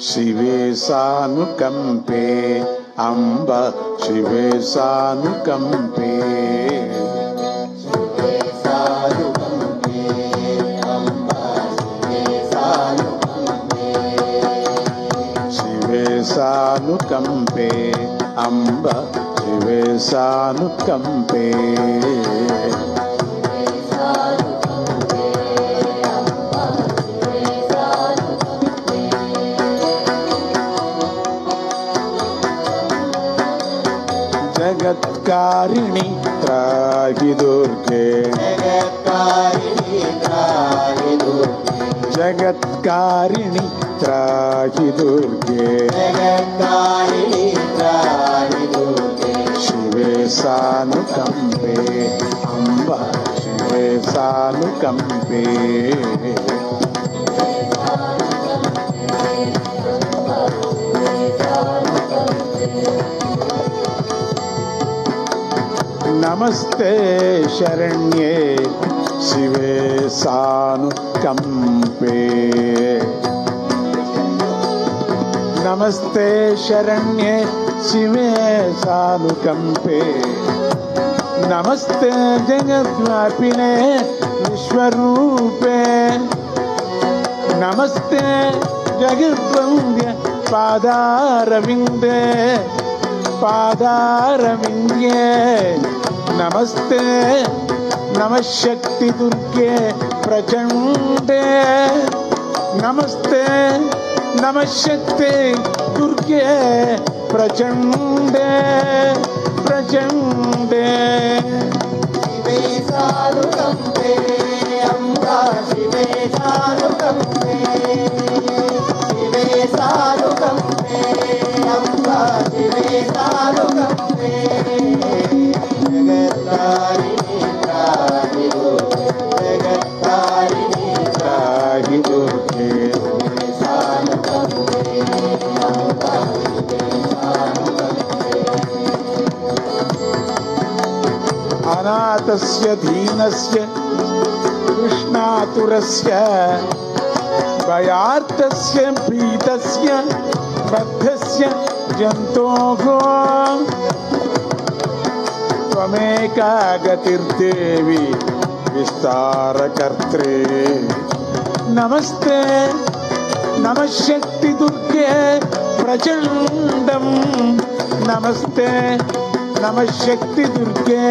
ಶಿವೆ ಸಾನುಕಂಪೆ ಅಂಬ ಶಿವೆ ಸಾನುಕಂಪೆ. ಶಿವೆ ಸಾನುಕಂಪೆ ಅಂಬ ಶಿವೆ ಸಾನುಕಂಪೆ. ಜಗತ್ಕಾರಿಣಿ ತ್ರಾಹಿ ದುರ್ಗೆ, ಜಗತ್ಕಾರಿಣಿ ತ್ರಾಹಿ ದುರ್ಗೆ, ಶಿವೆ ಸಾನುಕಂಪೆ ಅಂಬ ಶಿವೆ ಸಾನುಕಂಪೆ. ನಮಸ್ತೆ ಶರಣ್ಯೇ ಶಿವೆ ಸಾನುಕಂಪೆ. ನಮಸ್ತೆ ಶರಣ್ಯೇ ಶಿವೆ ಸಾನುಕಂಪೆ. ನಮಸ್ತೆ ಜಗದ್ವ್ಯಾಪಿನೇ ವಿಶ್ವರೂಪೇ. ನಮಸ್ತೆ ಜಗದ್ವಂದ್ಯ ಪಾದಾರವಿಂದೇ, ಪಾದಾರವಿಂದ್ಯೇ. ನಮಸ್ತೆ ನಮಃ ಶಕ್ತಿ ದುರ್ಗೆ ಪ್ರಚಂಡೇ. ನಮಸ್ತೆ ನಮಃ ಶಕ್ತಿ ದುರ್ಗೆ ಪ್ರಚಂಡೇ, ಪ್ರಚಂಡೇ. ಶಿವೆ ಸಾನುಕಂಪೆ ಅಂಬ ಶಿವೆ ಸಾನುಕಂಪೆ. ಶಿವೆ ಸಾನುಕಂಪೆ ಅಂಬ ಶಿವೆ ಸಾನುಕಂಪೆ. ಜಗತ್ಕಾರಿಣಿ ತ್ರಾಹಿ ದುರ್ಗೆ, ಜಗತ್ಕಾರಿಣಿ ತ್ರಾಹಿ ದುರ್ಗೆ, ಶಿವೆ ಸಾನುಕಂಪೆ ಅಂಬ ಶಿವೆ ಸಾನುಕಂಪೆ. ಅನಾಥಸ್ಯ ದೀನಸ್ಯ ಕೃಷ್ಣಾತುರಸ್ಯ ಭಯಾರ್ತಸ್ಯ ಭೀತಸ್ಯ ಬದ್ಧಸ್ಯ ಜಂತೋಃ ತ್ವಮೇಕಾ ಗತಿರ್ದೇವಿ ವಿಸ್ತಾರಕರ್ತ್ರೇ. ನಮಸ್ತೆ ನಮಃ ಶಕ್ತಿ ದುರ್ಗೆ ಪ್ರಚಂಡಂ. ನಮಸ್ತೆ ನಮಃ ಶಕ್ತಿ ದುರ್ಗೆ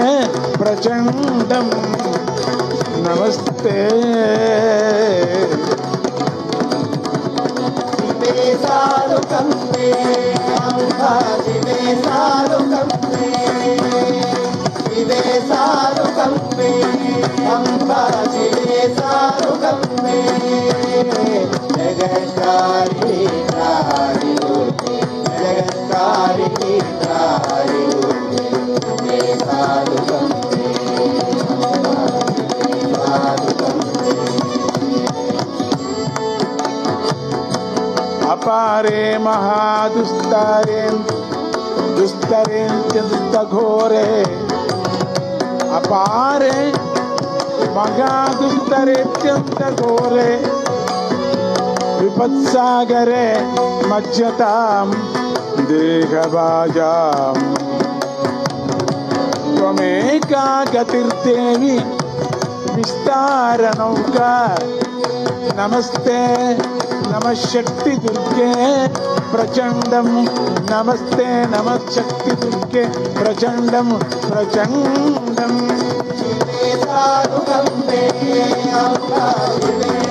ಪ್ರಚಂಡಂ. ನಮಸ್ತೆ. ಶಿವೆ ಸಾನುಕಂಪೆ ಅಂಬ ಶಿವೆ ಸಾನುಕಂಪೆ. ಶಿವೆ ಸಾನುಕಂಪೆ ಅಂಬ ಶಿವೆ ಸಾನುಕಂಪೆ. ಜಗತ್ಕಾರಿಣಿ ತ್ರಾಹಿ ದುರ್ಗೆ, ಜಗತ್ಕಾರಿಣಿ ತ್ರಾಹಿ ದುರ್ಗೆ. ಶಿವೆ ಸಾನುಕಂಪೆ ಅಂಬ ಶಿವೆ ಸಾನುಕಂಪೆ. ಅಪಾರೇ ಮಹಾದುಸ್ತರೇ ದುಸ್ತರೇಂತ್ಯದುಸ್ತಘೋರೆ. ಅಪಾರೇ ಮಹಾದುಸ್ತರೇತ್ಯಂತಘೋರೆ. ವಿಪತ್ಸಾಗರೆ ಮಜ್ಜತಾಂ ದೇಹಭಾಜಾಂ. ತ್ವಮೇಕಾ ಗತಿರ್ದೇವಿ ವಿಸ್ತಾರನೌಕಾ. ನಮಸ್ತೆ ನಮಃ ಶಕ್ತಿ ದುರ್ಗೆ ಪ್ರಚಂಡಂ. ನಮಸ್ತೆ ನಮಃ ಶಕ್ತಿ ದುರ್ಗೆ ಪ್ರಚಂಡಂ, ಪ್ರಚಂಡಂ. ಶಿವೆ ಸಾನುಕಂಪೆ ಅಂಬ ಶಿವೆ